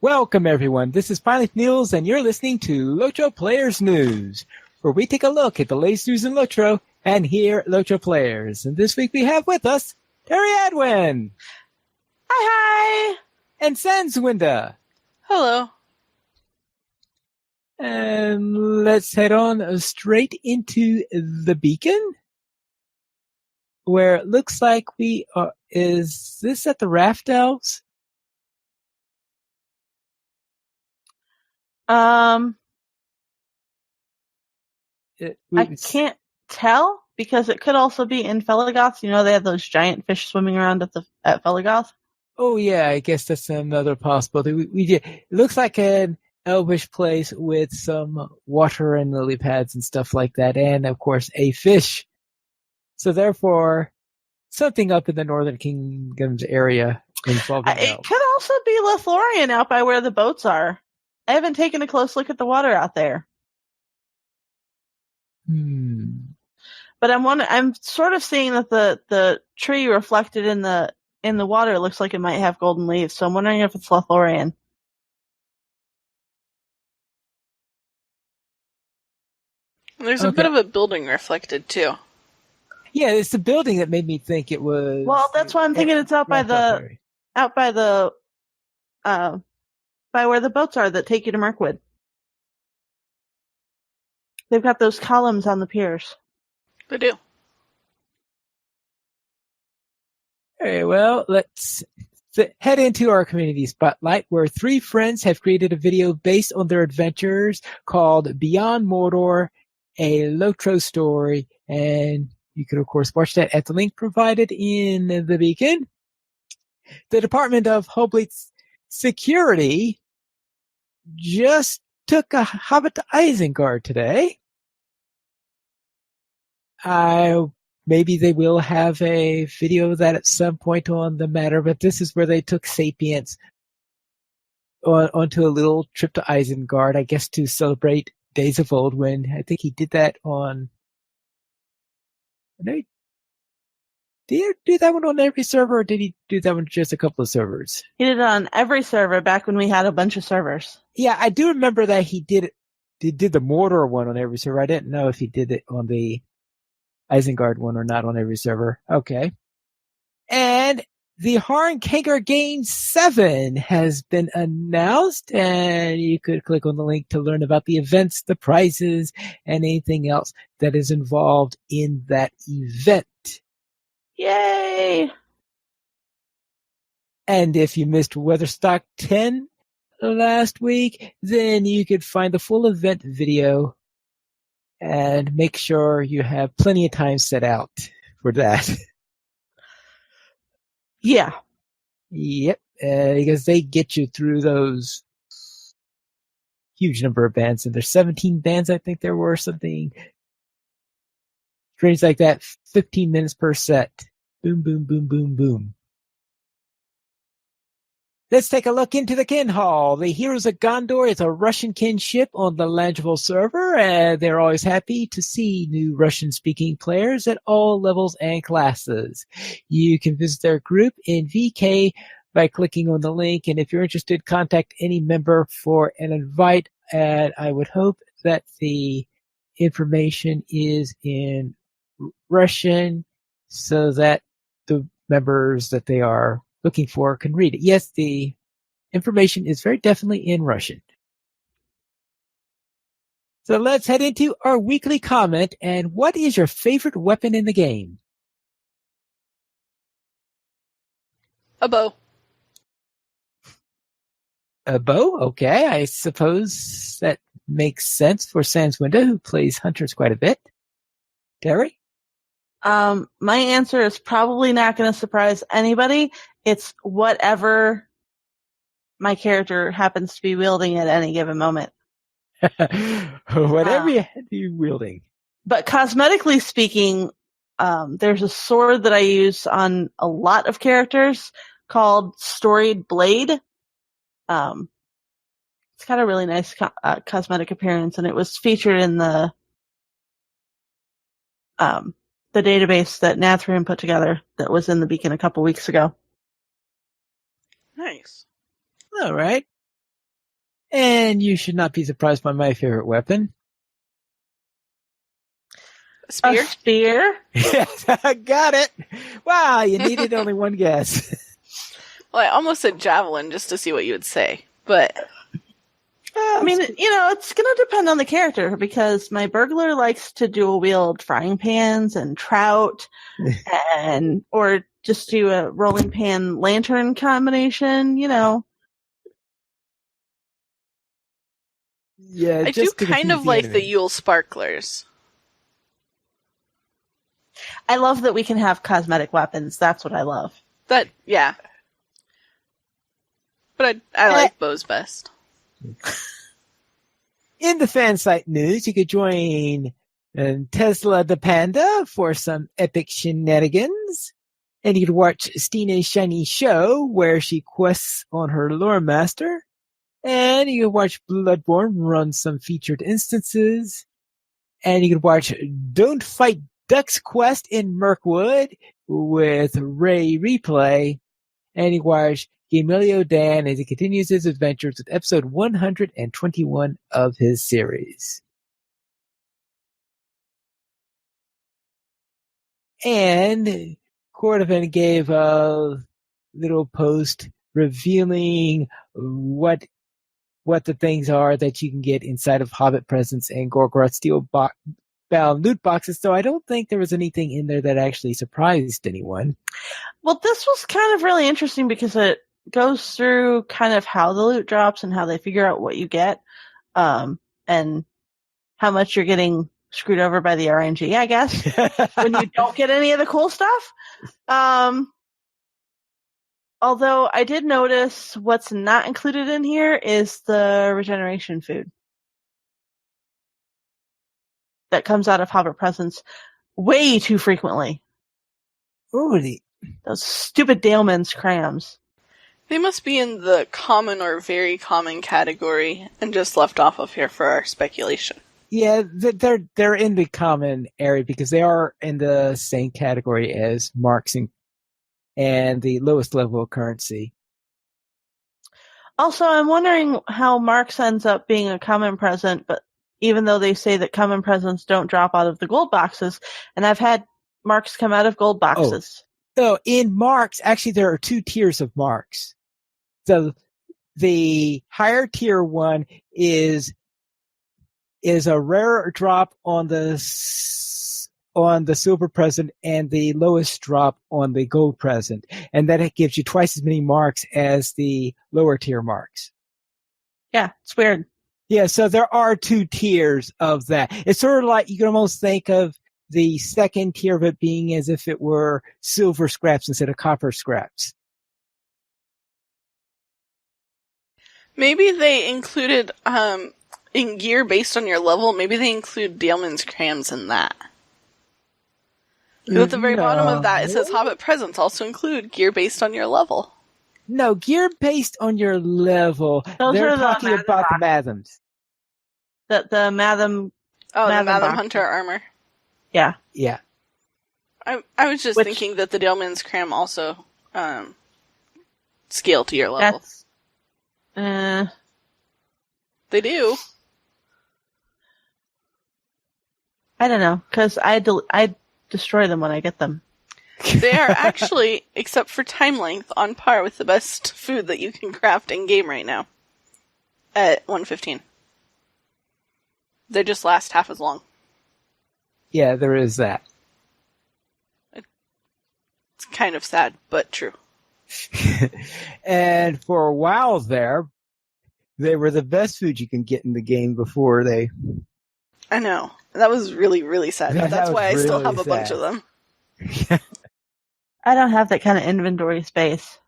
Welcome, everyone. This is Pilot Niels, and you're listening to LOTRO Players News, where we take a look at the latest news in LOTRO and here at LOTRO Players. And this week we have with us Terry Adwin. Hi. And Sanswinda. Hello. And let's head on straight into the beacon, where it looks like we are. Is this at the Raft Elves? I can't tell because it could also be in Feligoth. You know, they have those giant fish swimming around at Feligoth. Oh yeah, I guess that's another possibility. We did. It looks like an elvish place with some water and lily pads and stuff like that, and of course a fish. So therefore, something up in the Northern Kingdoms area involving It elves. could also be Lothlorien out by where the boats are. I haven't taken a close look at the water out there. But I'm sort of seeing that the tree reflected in the water looks like it might have golden leaves. So I'm wondering if it's Lothlorien. There's a bit of a building reflected too. Yeah, it's the building that made me think it was. Well, that's why I'm thinking it's out by where the boats are that take you to Mirkwood. They've got those columns on the piers. They do. Okay, well, let's head into our community spotlight, where three friends have created a video based on their adventures called Beyond Mordor, a LOTRO story, and you can, of course, watch that at the link provided in the beacon. The Department of Homeland Security just took a Hobbit to Isengard today. Maybe they will have a video of that at some point on the matter, but this is where they took Sapiens onto a little trip to Isengard, I guess to celebrate Days of Old, when I think he did that on... Did he do that one on every server, or did he do that one just a couple of servers? He did it on every server back when we had a bunch of servers. Yeah, I do remember that he did the Mordor one on every server. I didn't know if he did it on the Isengard one or not on every server. Okay. And the Harnkanger Game 7 has been announced, and you could click on the link to learn about the events, the prizes, and anything else that is involved in that event. Yay! And if you missed Weatherstock 10 last week, then you could find the full event video and make sure you have plenty of time set out for that. Yeah. Yep, because they get you through those huge number of bands, and there's 17 bands, I think there were, something strange like that, 15 minutes per set. Boom, boom, boom, boom, boom. Let's take a look into the Kin Hall. The Heroes of Gondor is a Russian kin ship on the Langeville server, and they're always happy to see new Russian-speaking players at all levels and classes. You can visit their group in VK by clicking on the link, and if you're interested, contact any member for an invite, and I would hope that the information is in Russian so that the members that they are looking for can read it. Yes, the information is very definitely in Russian. So let's head into our weekly comment. And what is your favorite weapon in the game? A bow. A bow? Okay, I suppose that makes sense for Sanswinda, who plays hunters quite a bit. Terry? My answer is probably not going to surprise anybody. It's whatever my character happens to be wielding at any given moment. Whatever you're wielding. But cosmetically speaking, there's a sword that I use on a lot of characters called Storied Blade. It's got a really nice cosmetic appearance, and it was featured in the database that Nathrian put together that was in the Beacon a couple weeks ago. Nice. All right. And you should not be surprised by my favorite weapon. A spear? A spear? Yes, I got it. Wow, you needed only one guess. Well, I almost said javelin just to see what you would say, but I mean, it's going to depend on the character because my burglar likes to dual wield frying pans and trout or just do a rolling pan lantern combination, Yeah, I do just to kind confuse of like the enemy. Yule sparklers. I love that we can have cosmetic weapons. That's what I love. That, yeah. But I like bows best. In the fan site news, you could join Tesla the Panda for some epic shenanigans. And you could watch Stina's Shiny Show, where she quests on her lore master. And you could watch Bloodborne run some featured instances. And you could watch Don't Fight Duck's quest in Mirkwood with Ray Replay. And you watch Gamilio Dan as he continues his adventures with episode 121 of his series. And Cordovan gave a little post revealing what the things are that you can get inside of Hobbit Presents and Gorgoroth Steel Bound loot boxes, so I don't think there was anything in there that actually surprised anyone. Well, this was kind of really interesting because it goes through kind of how the loot drops and how they figure out what you get, and how much you're getting screwed over by the RNG, I guess, when you don't get any of the cool stuff. Although I did notice what's not included in here is the regeneration food that comes out of Hobbit Presents way too frequently. Really? Those stupid Daleman's crams. They must be in the common or very common category and just left off of here for our speculation. Yeah, they're in the common area because they are in the same category as marks and the lowest level of currency. Also, I'm wondering how Marks ends up being a common present, but even though they say that common presents don't drop out of the gold boxes, and I've had Marks come out of gold boxes. So in marks, actually there are two tiers of marks. So the higher tier one is a rare drop on the silver present and the lowest drop on the gold present, and that gives you twice as many marks as the lower tier marks. Yeah, it's weird. Yeah, so there are two tiers of that. It's sort of like you can almost think of the second tier of it being as if it were silver scraps instead of copper scraps. Maybe they included, in gear based on your level, maybe they include Daleman's crams in that. At the very bottom of that, it says Hobbit Presents also include gear based on your level. No, gear based on your level. They're talking about the Mathams. The Matham. Oh, the Matham box. Hunter armor. Yeah. Yeah. I was just thinking that the Daleman's cram also scale to your level. That's, they do. I don't know, because I destroy them when I get them. They are actually, except for time length, on par with the best food that you can craft in game right now. At 115. They just last half as long. Yeah, there is that. It's kind of sad, but true. And for a while there, they were the best food you can get in the game before they... I know. That was really, really sad. But that's why I still have a bunch of them. I don't have that kind of inventory space.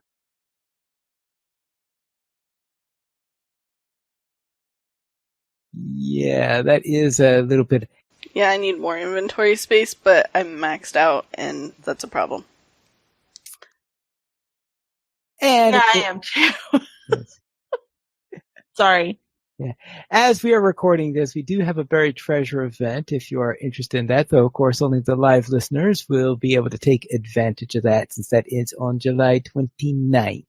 Yeah, that is a little bit... Yeah, I need more inventory space, but I'm maxed out, and that's a problem. And yeah, I am too. Yes. Sorry. Yeah. As we are recording this, we do have a buried treasure event. If you are interested in that, though, of course, only the live listeners will be able to take advantage of that since that is on July 29th.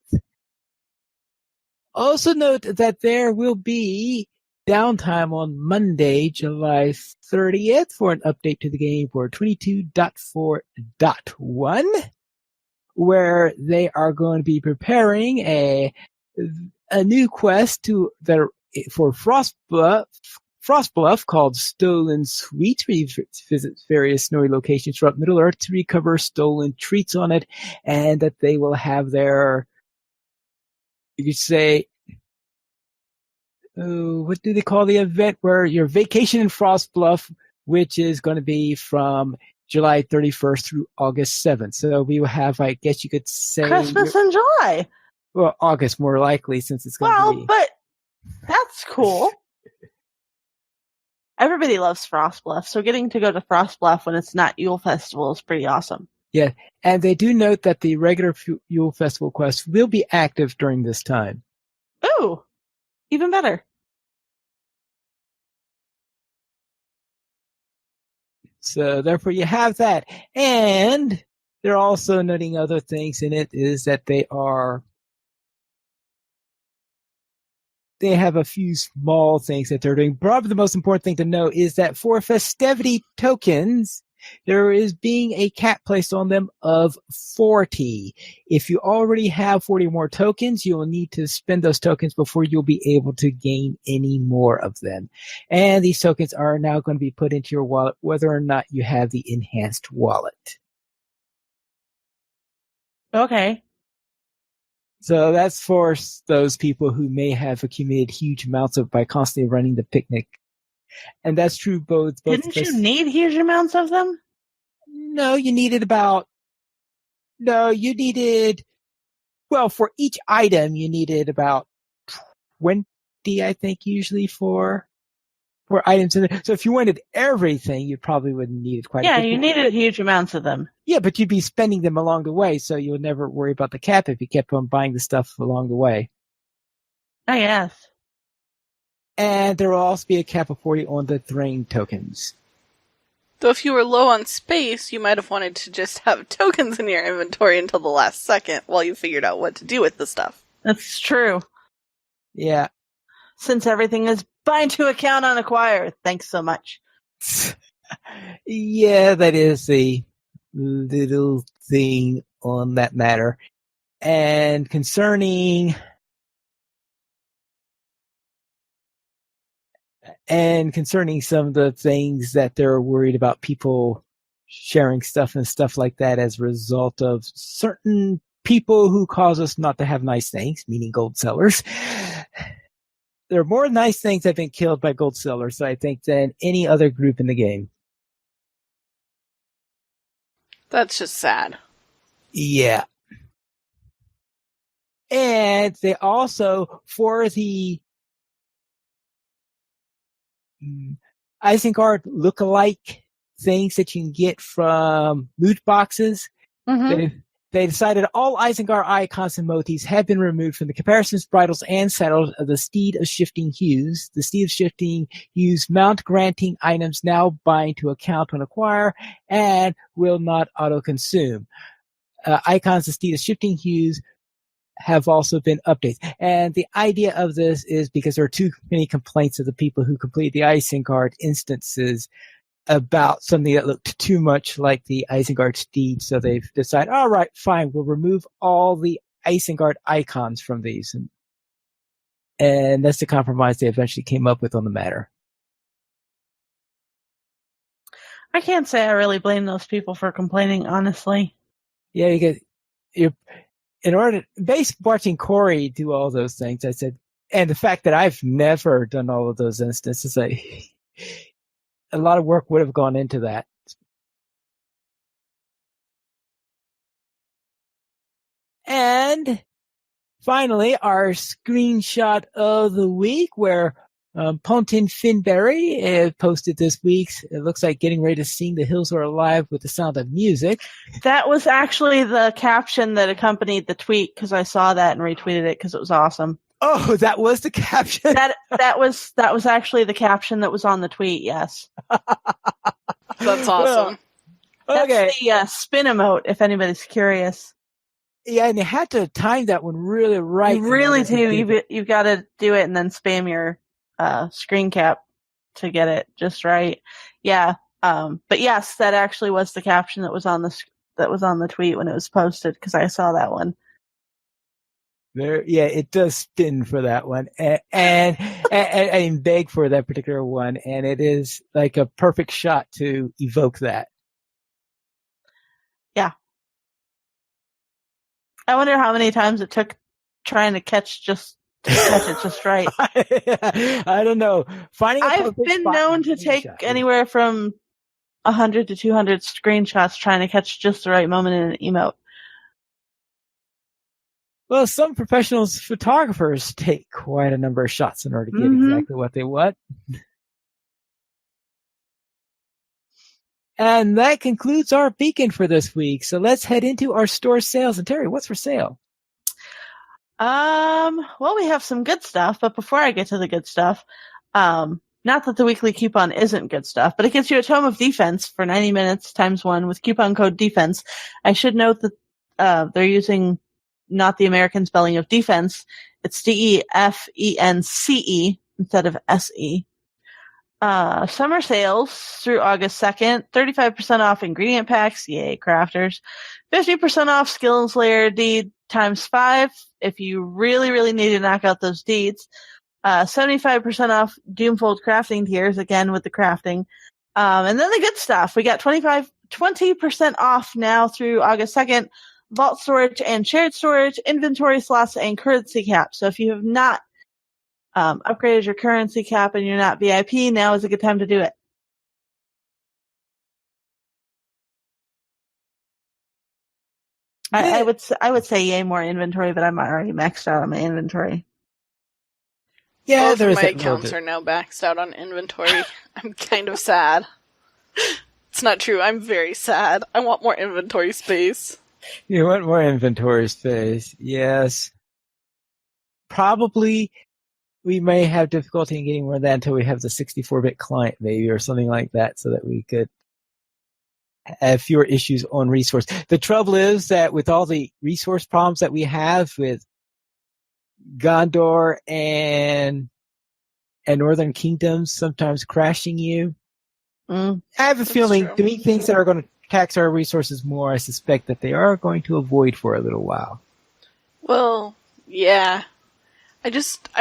Also note that there will be downtime on Monday, July 30th for an update to the game for 22.4.1, where they are going to be preparing a new quest for Frostbluff called Stolen Sweets, where you visit various snowy locations throughout Middle Earth to recover stolen treats on it, and that they will have their, you could say, what do they call the event where your vacation in Frostbluff, which is going to be from July 31st through August 7th. So we will have, I guess you could say, Christmas in July. Well, August more likely, since it's going to be. Well, but that's cool. Everybody loves Frostbluff, so getting to go to Frostbluff when it's not Yule Festival is pretty awesome. Yeah, and they do note that the regular Yule Festival quests will be active during this time. Ooh, even better. So therefore you have that. And they're also noting other things in it, is that they have a few small things that they're doing. Probably the most important thing to know is that for festivity tokens, there is being a cap placed on them of 40. If you already have 40 more tokens, you will need to spend those tokens before you'll be able to gain any more of them. And these tokens are now going to be put into your wallet, whether or not you have the enhanced wallet. Okay. So that's for those people who may have accumulated huge amounts of by constantly running the picnic. And that's true both. Didn't you need huge amounts of them? No, you needed for each item, you needed about 20, I think, usually for items in there. So if you wanted everything, you probably wouldn't need it quite a bit. Yeah, you needed huge amounts of them. Yeah, but you'd be spending them along the way, so you'll never worry about the cap if you kept on buying the stuff along the way. Oh, yes. And there will also be a cap of 40 on the Thrain tokens. Though if you were low on space, you might have wanted to just have tokens in your inventory until the last second while you figured out what to do with the stuff. That's true. Yeah. Since everything is bind to account on acquire. Thanks so much. Yeah, that is the little thing on that matter. And concerning some of the things that they're worried about people sharing stuff and stuff like that as a result of certain people who cause us not to have nice things, meaning gold sellers. There are more nice things that have been killed by gold sellers, I think, than any other group in the game. That's just sad. Yeah. And they also, for the Isengard lookalike things that you can get from loot boxes, they decided all Isengard icons and motifs have been removed from the caparisons, bridles, and saddles of the Steed of Shifting Hues. The Steed of Shifting Hues mount granting items now bind to account when acquire and will not auto-consume. Icons of Steed of Shifting Hues have also been updated. And the idea of this is because there are too many complaints of the people who complete the Isengard instances about something that looked too much like the Isengard Steed. So they've decided, all right, fine, we'll remove all the Isengard icons from these. And that's the compromise they eventually came up with on the matter. I can't say I really blame those people for complaining, honestly. Yeah, watching Corey do all those things, I said, and the fact that I've never done all of those instances, a lot of work would have gone into that. And finally, our screenshot of the week, where Pontin Finberry posted this week. It looks like getting ready to sing "The Hills Are Alive" with the sound of music. That was actually the caption that accompanied the tweet, because I saw that and retweeted it because it was awesome. Oh, that was the caption? That was actually the caption that was on the tweet, yes. That's awesome. Well, okay. That's the spin emote, if anybody's curious. Yeah, and you had to time that one really right. You really do. You've got to do it and then spam your screen cap to get it just right. Yeah. But yes, that actually was the caption that was on the tweet when it was posted, because I saw that one. There, yeah, it does spin for that one, and beg for that particular one, and it is like a perfect shot to evoke that. Yeah. I wonder how many times it took trying to catch it just right. I don't know. I've been known to take anywhere from 100 to 200 screenshots trying to catch just the right moment in an emote. Well, some professionals photographers take quite a number of shots in order to get exactly what they want. And that concludes our beacon for this week. So let's head into our store sales. And Terry, what's for sale? Well, we have some good stuff, but before I get to the good stuff, not that the weekly coupon isn't good stuff, but it gets you a Tome of Defense for 90 minutes times 1 with coupon code DEFENSE. I should note that they're using not the American spelling of defense. It's DEFENCE instead of SE. Summer sales through August 2nd, 35% off ingredient packs, yay, crafters. 50% off Skill and Slayer deed times 5 if you really, really need to knock out those deeds. 75% off Doomfold crafting tiers, again with the crafting. And then the good stuff. We got 20% off now through August 2nd. Vault storage and shared storage, inventory slots, and currency cap. So if you have not upgraded your currency cap and you're not VIP, now is a good time to do it. I would say yay more inventory, but I'm already maxed out on my inventory. Yeah, both of my accounts are now maxed out on inventory. I'm kind of sad. It's not true. I'm very sad. I want more inventory space. You want more inventory space, yes. Probably we may have difficulty in getting more of that until we have the 64-bit client, maybe, or something like that, so that we could have fewer issues on resource. The trouble is that with all the resource problems that we have with Gondor and Northern Kingdoms sometimes crashing you, I have a feeling doing things that are going to tax our resources more, I suspect that they are going to avoid for a little while. Well, yeah. I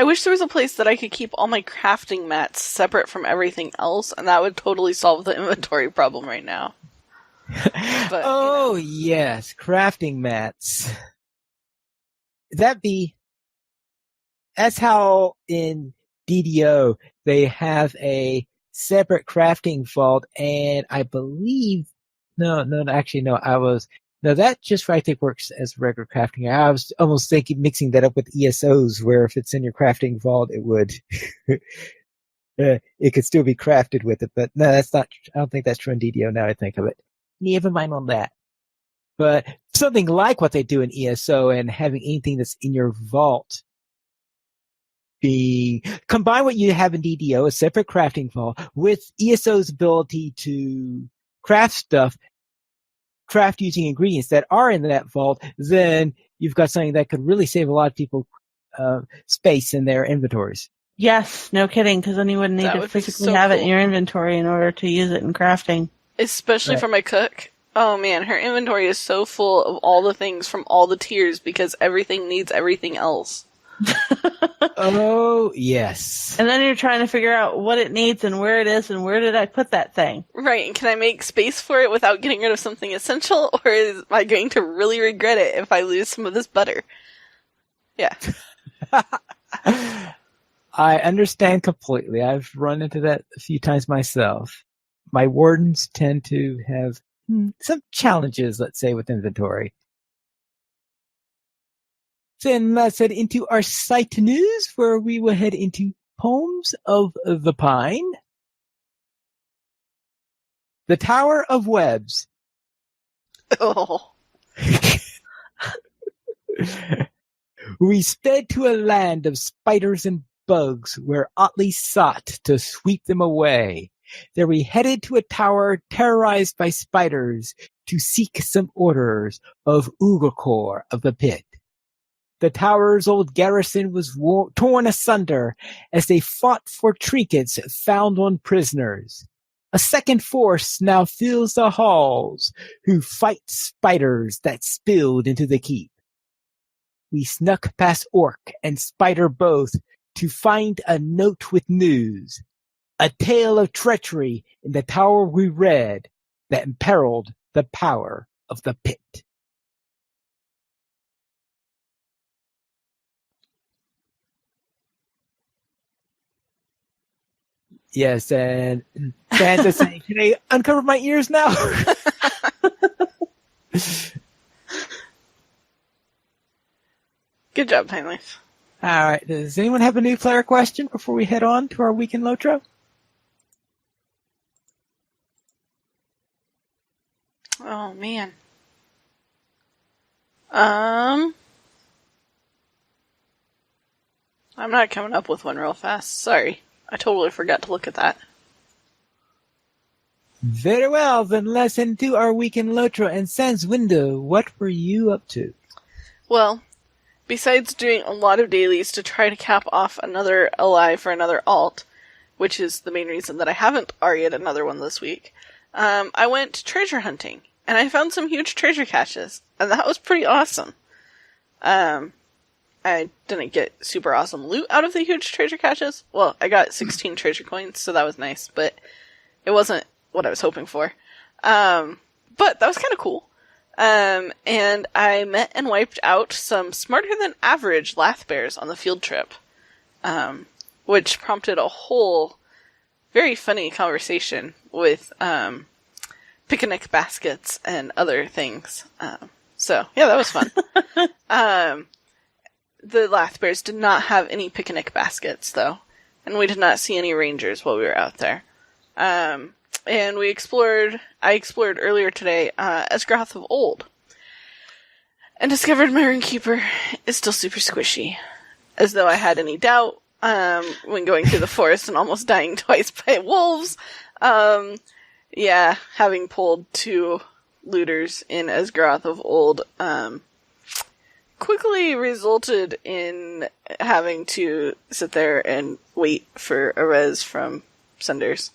wish there was a place that I could keep all my crafting mats separate from everything else, and that would totally solve the inventory problem right now. But, yes, crafting mats. That's how in DDO they have a separate crafting vault, and I believe that just I think works as regular crafting. I was almost thinking mixing that up with ESOs, where if it's in your crafting vault, it would it could still be crafted with it. But no, that's not. I don't think that's true in DDO. Now I think of it. Never mind on that. But something like what they do in ESO and having anything that's in your vault combine what you have in DDO, a separate crafting vault, with ESO's ability to craft using ingredients that are in that vault, then you've got something that could really save a lot of people space in their inventories. Yes, no kidding, because then you wouldn't need to physically have it in your inventory in order to use it in crafting. Especially for my cook. Oh man, her inventory is so full of all the things from all the tiers because everything needs everything else. Oh, yes. And then you're trying to figure out what it needs and where it is and where did I put that thing. Right, and can I make space for it without getting rid of something essential, or am I going to really regret it if I lose some of this butter? Yeah. I understand completely. I've run into that a few times myself. My wardens tend to have some challenges, let's say, with inventory. Then let's head into our site news, where we will head into Poems of the Pine. The Tower of Webs. Oh. We sped to a land of spiders and bugs, where Otley sought to sweep them away. There we headed to a tower terrorized by spiders, to seek some orders of Ugakor of the pit. The tower's old garrison was torn asunder as they fought for trinkets found on prisoners. A second force now fills the halls, who fight spiders that spilled into the keep. We snuck past Orc and Spider both to find a note with news, a tale of treachery in the tower we read that imperiled the power of the pit. Yes, and fans are saying, can I uncover my ears now? Good job, Timeleaf. All right. Does anyone have a new player question before we head on to our week in LOTRO? Oh, man. I'm not coming up with one real fast. Sorry. I totally forgot to look at that. Very well, then let's into our week in LOTRO. And Sans Window, what were you up to? Well, besides doing a lot of dailies to try to cap off another LI for another alt, which is the main reason that I haven't RE'd another one this week, I went treasure hunting, and I found some huge treasure caches, and that was pretty awesome. I didn't get super awesome loot out of the huge treasure caches. Well, I got 16 treasure coins, so that was nice, but it wasn't what I was hoping for. But that was kind of cool. And I met and wiped out some smarter than average lath bears on the field trip, which prompted a whole very funny conversation with picnic baskets and other things. So yeah, that was fun. The lath bears did not have any picnic baskets though, and we did not see any rangers while we were out there. And I explored earlier today, Esgaroth of Old, and discovered my Runekeeper is still super squishy. As though I had any doubt, when going through the forest and almost dying twice by wolves. Yeah, having pulled 2 looters in Esgaroth of Old, quickly resulted in having to sit there and wait for a res from Sunders.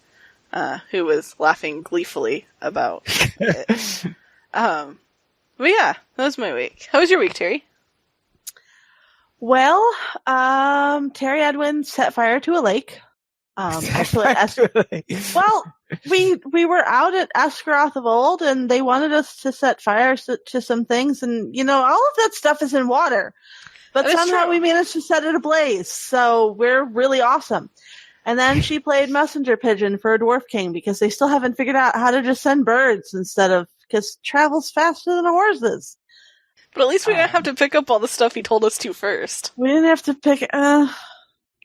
Who was laughing gleefully about it. But yeah, that was my week. How was your week, Terry? Well, Terry Edwin set fire to a lake. Well, we were out at Esgaroth of Old, and they wanted us to set fire to some things, and all of that stuff is in water. But somehow we managed to set it ablaze, so we're really awesome. And then she played messenger pigeon for a dwarf king because they still haven't figured out how to just send birds because travel's faster than horses. But at least we didn't have to pick up all the stuff he told us to first. We didn't have to pick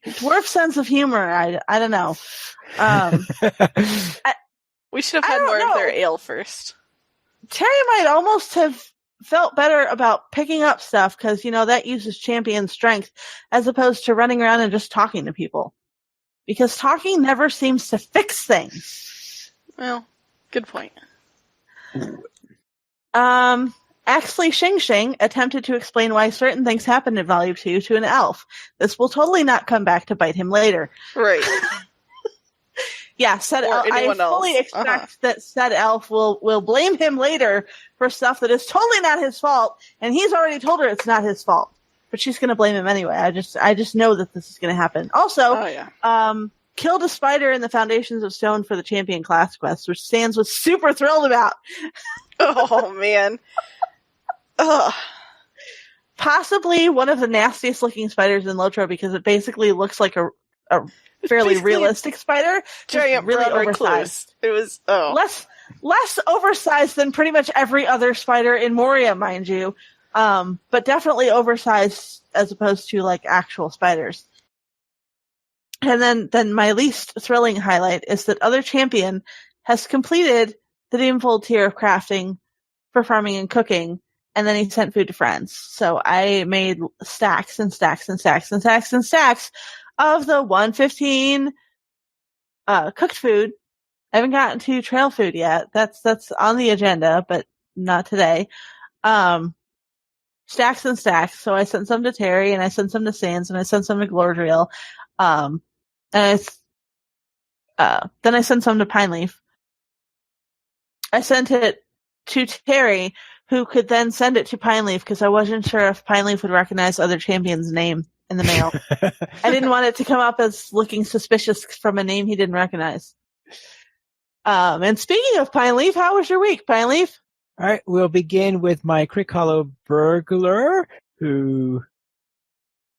dwarf sense of humor. I don't know. We should have had more of their ale first. Terry might almost have felt better about picking up stuff because that uses champion strength as opposed to running around and just talking to people. Because talking never seems to fix things. Well, good point. Actually, Xing Xing attempted to explain why certain things happen in Volume 2 to an elf. This will totally not come back to bite him later. Right. Yeah, I fully expect that said elf will blame him later for stuff that is totally not his fault, and he's already told her it's not his fault. But she's going to blame him anyway. I just know that this is going to happen. Also, killed a spider in the Foundations of Stone for the Champion Class quest, which Sans was super thrilled about. Oh, man. Ugh. Possibly one of the nastiest looking spiders in LOTRO because it basically looks like a fairly realistic spider. Giant really oversized. It was less oversized than pretty much every other spider in Moria, mind you. But definitely oversized as opposed to like actual spiders. And then my least thrilling highlight is that other champion has completed the Doomfold tier of crafting for farming and cooking, and then he sent food to friends. So I made stacks and stacks and stacks and stacks and stacks of the 115 cooked food. I haven't gotten to trail food yet. That's on the agenda, but not today. Stacks and stacks. So I sent some to Terry, and I sent some to Sans, and I sent some to Glordriel. And then I sent some to Pineleaf. I sent it to Terry, who could then send it to Pineleaf, because I wasn't sure if Pineleaf would recognize other champions' name in the mail. I didn't want it to come up as looking suspicious from a name he didn't recognize. And speaking of Pineleaf, how was your week, Pineleaf? All right, we'll begin with my Crick Hollow burglar, who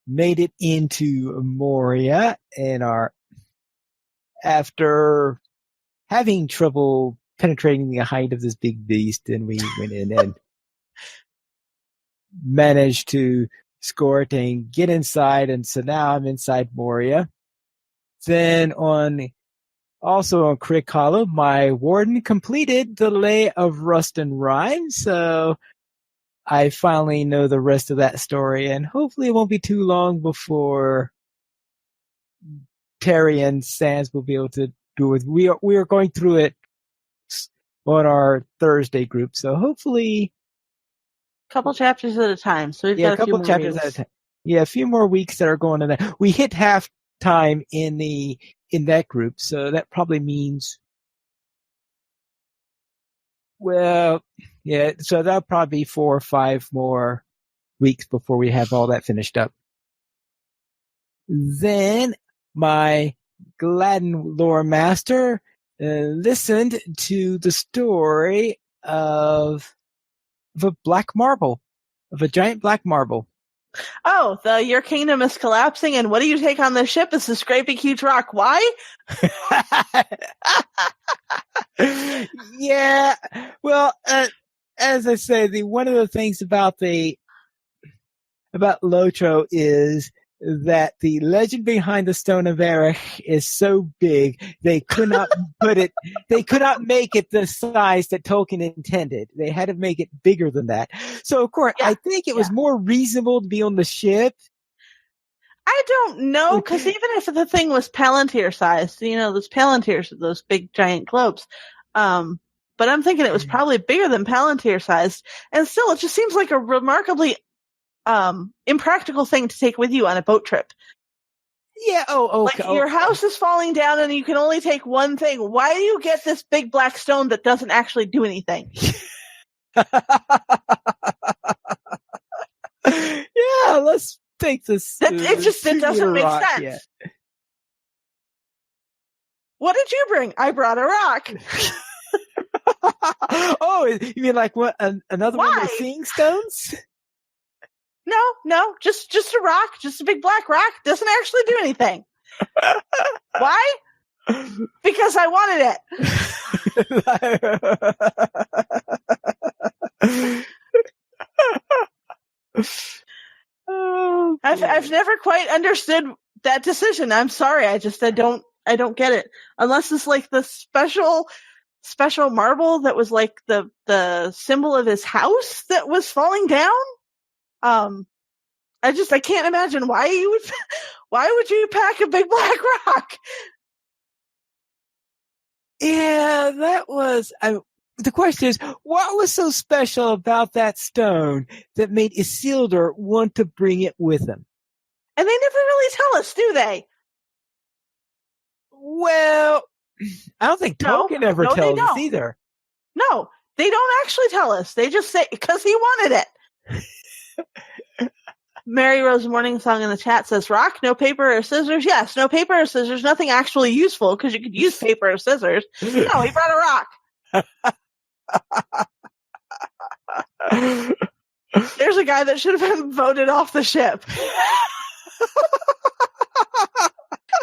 made it into Moria after having trouble penetrating the height of this big beast, and we went in and managed to score it and get inside, and so now I'm inside Moria. Then also on Crick Hollow, my warden completed the Lay of Rust and Rime, so I finally know the rest of that story, and hopefully it won't be too long before Terry and Sans will be able to do it. We are going through it on our Thursday group, so hopefully couple chapters at a time. So we've got a couple chapters at a time. Yeah, a few more weeks that are going in there. We hit half time in that group, so that probably means, well, yeah, so that'll probably be 4 or 5 more weeks before we have all that finished up. Then my Gladden lore master listened to the story of a black marble, of a giant black marble. Oh, your kingdom is collapsing, and what do you take on the ship? Is this great big huge rock. Why? Yeah. Well, as I say, one of the things about LOTRO is that the legend behind the Stone of Erech is so big they could not make it the size that Tolkien intended. They had to make it bigger than that. So of course, I think it was more reasonable to be on the ship. I don't know, because even if the thing was Palantir sized, those Palantirs, those big giant globes, but I'm thinking it was probably bigger than Palantir sized, and still it just seems like a remarkably impractical thing to take with you on a boat trip. Yeah. Okay. Like your house is falling down and you can only take one thing. Why do you get this big black stone that doesn't actually do anything? Yeah, let's take this. It doesn't make sense. Yeah. What did you bring? I brought a rock. Oh, you mean like what? Another one of the seeing stones? No, just a rock, just a big black rock. Doesn't actually do anything. Why? Because I wanted it. I've never quite understood that decision. I'm sorry. I don't get it. Unless it's like the special marble that was like the symbol of his house that was falling down. I can't imagine why would you pack a big black rock? Yeah, that was, the question is, what was so special about that stone that made Isildur want to bring it with him? And they never really tell us, do they? Well, I don't think Tolkien ever tells us either. No, they don't actually tell us. They just say, because he wanted it. Mary Rose Morningsong in the chat says, rock, no paper or scissors? Yes, no paper or scissors, nothing actually useful, because you could use paper or scissors. No, he brought a rock. There's a guy that should have been voted off the ship.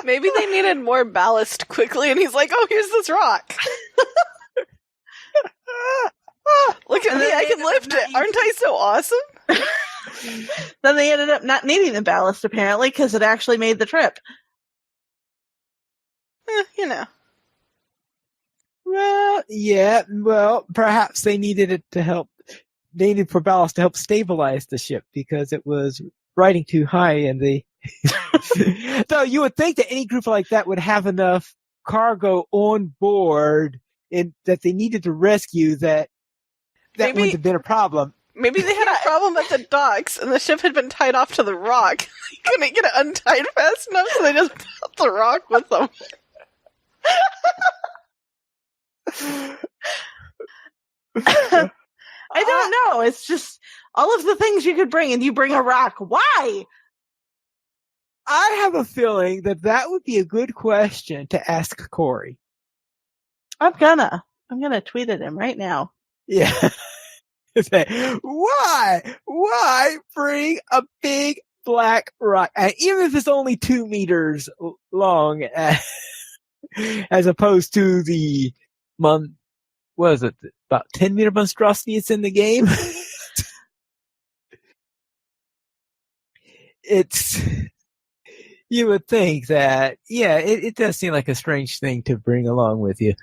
Maybe they needed more ballast quickly, and he's like, oh, here's this rock. Look at me, I can lift it. Aren't I so awesome? Then they ended up not needing the ballast, apparently, because it actually made the trip. Well, yeah. Well, perhaps they needed it to help. They needed for ballast to help stabilize the ship because it was riding too high in the. Though you would think that any group like that would have enough cargo on board that they needed to rescue that that wouldn't have been a problem. Maybe they had a problem at the docks, and the ship had been tied off to the rock. They couldn't get it untied fast enough, so they just built the rock with them. I don't know. It's just all of the things you could bring, and you bring a rock. Why? I have a feeling that would be a good question to ask Corey. I'm gonna tweet at him right now. Yeah. Say, why bring a big black rock? And even if it's only 2 meters long, as opposed to the what is it, about 10-meter monstrosity it's in the game? You would think that, yeah, it does seem like a strange thing to bring along with you.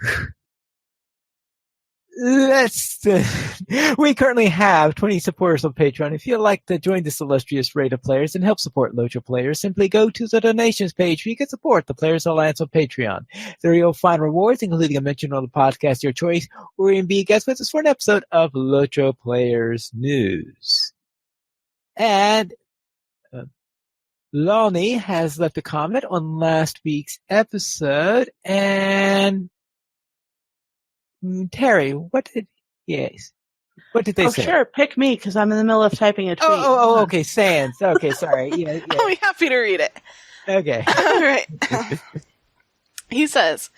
We currently have 20 supporters on Patreon. If you'd like to join this illustrious rate of players and help support LOTRO players, simply go to the donations page where you can support the Players Alliance on Patreon. There you'll find rewards, including a mention on the podcast of your choice, or even be a guest with us for an episode of LOTRO Players News. And Lonnie has left a comment on last week's episode, and Terry, what did they say? Sure, pick me because I'm in the middle of typing a tweet. Okay, Sans. Okay, sorry. Yeah. I'll be happy to read it. Okay. All right. He says,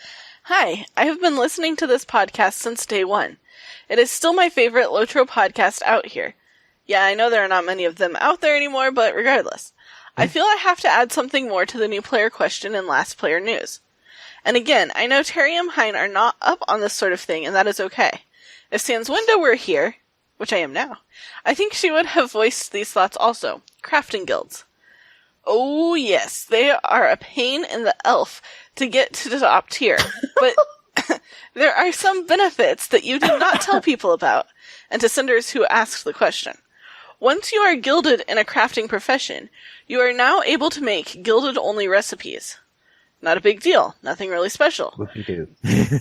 "Hi, I have been listening to this podcast since day one. It is still my favorite LOTRO podcast out here. Yeah, I know there are not many of them out there anymore, but regardless. I feel I have to add something more to the new player question and last player news. And again, I know Terry and Hein are not up on this sort of thing, and that is okay. If Sans Window were here, which I am now, I think she would have voiced these thoughts also. Crafting guilds. Oh yes, they are a pain in the elf to get to the top tier, but there are some benefits that you did not tell people about, and to senders who asked the question. Once you are gilded in a crafting profession, you are now able to make gilded-only recipes. Not a big deal. Nothing really special. What you do?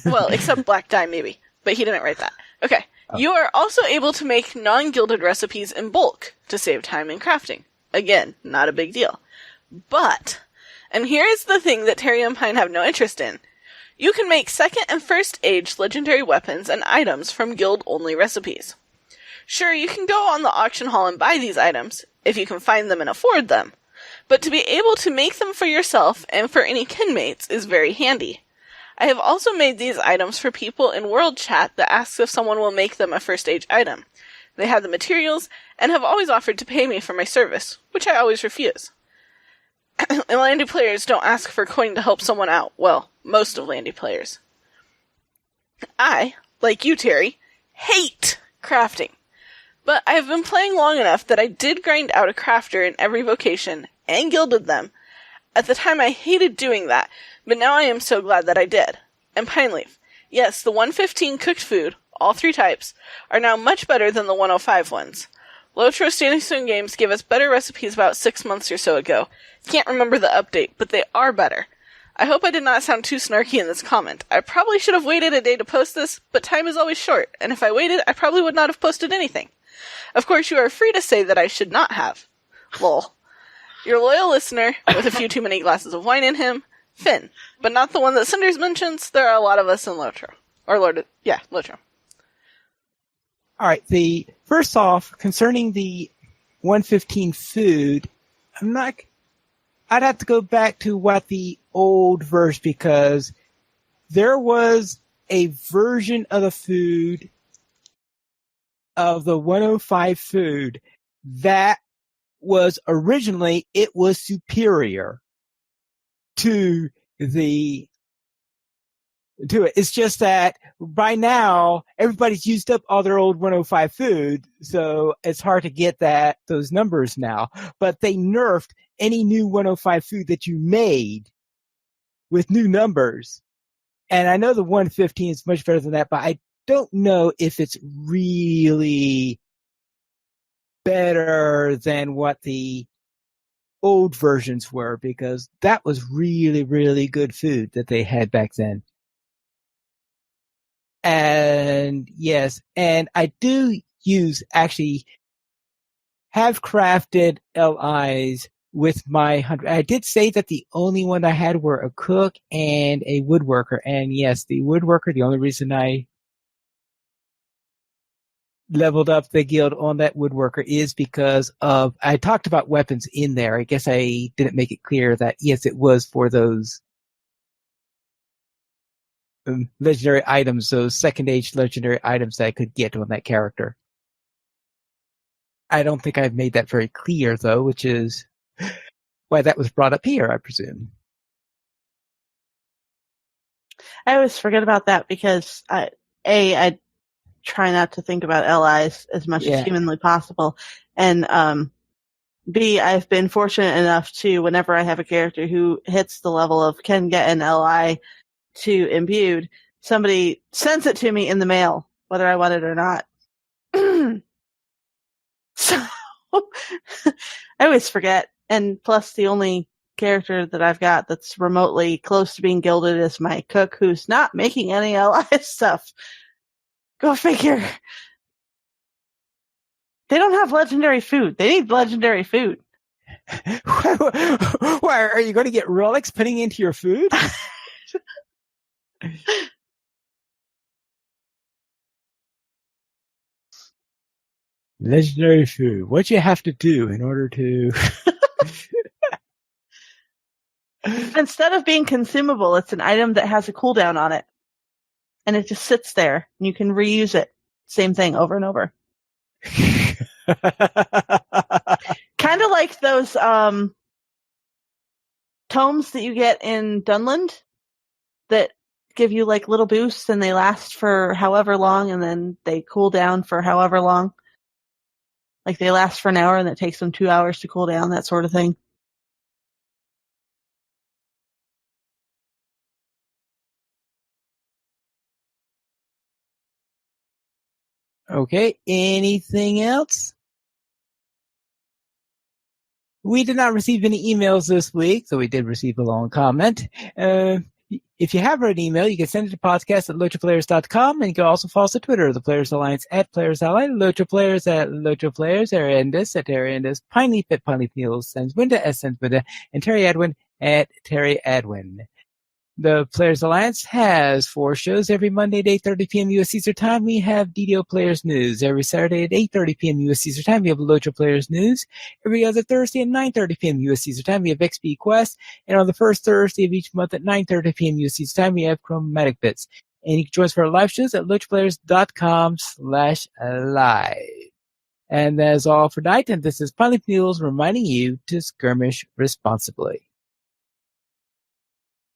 Well, except black dye, maybe. But he didn't write that. Okay. Oh. You are also able to make non-gilded recipes in bulk to save time in crafting. Again, not a big deal. But, and here is the thing that Terry and Pine have no interest in, you can make second and first age legendary weapons and items from guild-only recipes. Sure, you can go on the auction hall and buy these items, if you can find them and afford them. But to be able to make them for yourself and for any kinmates is very handy. I have also made these items for people in world chat that asks if someone will make them a first age item. They have the materials and have always offered to pay me for my service, which I always refuse. Landy players don't ask for coin to help someone out. Well, most of Landy players. I, like you Terry, hate crafting. But I have been playing long enough that I did grind out a crafter in every vocation, and gilded them. At the time I hated doing that, but now I am so glad that I did. And Pineleaf. Yes, the 115 cooked food, all 3 types, are now much better than the 105 ones. LOTRO Standing Stone Games gave us better recipes about 6 months or so ago. Can't remember the update, but they are better. I hope I did not sound too snarky in this comment. I probably should have waited a day to post this, but time is always short, and if I waited, I probably would not have posted anything. Of course, you are free to say that I should not have. Lol. Your loyal listener, with a few too many glasses of wine in him, Finn. But not the one that Cinders mentions. There are a lot of us in LOTRO. LOTRO. Alright, first off, concerning the 115 food, I'd have to go back to what the old version, because there was a version of the food, of the 105 food, that was originally, it was superior to it. It's just that by now, everybody's used up all their old 105 food, so it's hard to get those numbers now. But they nerfed any new 105 food that you made with new numbers. And I know the 115 is much better than that, but I don't know if it's really better than what the old versions were, because that was really, really good food that they had back then. And yes, and I do have crafted LIs with my 100. I did say that the only one I had were a cook and a woodworker. And yes, the woodworker, the only reason I leveled up the guild on that woodworker is because of, I talked about weapons in there. I guess I didn't make it clear that yes, it was for those legendary items, those second age legendary items that I could get on that character. I don't think I've made that very clear though, which is why that was brought up here, I presume. I always forget about that because I try not to think about LIs as much as humanly possible. And B, I've been fortunate enough to, whenever I have a character who hits the level of can get an LI to imbued, somebody sends it to me in the mail, whether I want it or not. So I always forget. And plus, the only character that I've got that's remotely close to being gilded is my cook, who's not making any LI stuff. Go figure. They don't have legendary food. They need legendary food. Why, are you going to get relics putting into your food? Legendary food. What you have to do in order to... Instead of being consumable, it's an item that has a cooldown on it. And it just sits there, and you can reuse it. Same thing over and over. Kind of like those tomes that you get in Dunland that give you like little boosts, and they last for however long, and then they cool down for however long. Like they last for an hour, and it takes them 2 hours to cool down, that sort of thing. Okay, anything else? We did not receive any emails this week, so we did receive a long comment. If you have an email, you can send it to podcast@lotraplayers.com, and you can also follow us on Twitter, the Players Alliance @PlayersAlliance, LotraPlayers @LotraPlayers, Ariandis @Ariandis, Pineleaf @Pineleaf, Niels Senswinda @Senswinda, and Terry Adwin @Terry Adwin. The Players Alliance has 4 shows every Monday at 8:30 p.m. U.S. Eastern Time. We have DDO Players News. Every Saturday at 8:30 p.m. U.S. Eastern Time, we have LOTRO Players News. Every other Thursday at 9:30 p.m. U.S. Eastern Time, we have XP Quest. And on the first Thursday of each month at 9:30 p.m. U.S. Eastern Time, we have Chromatic Bits. And you can join us for our live shows at LOTROPlayers.com/live. And that's all for tonight. And this is Pineleaf Niels reminding you to skirmish responsibly.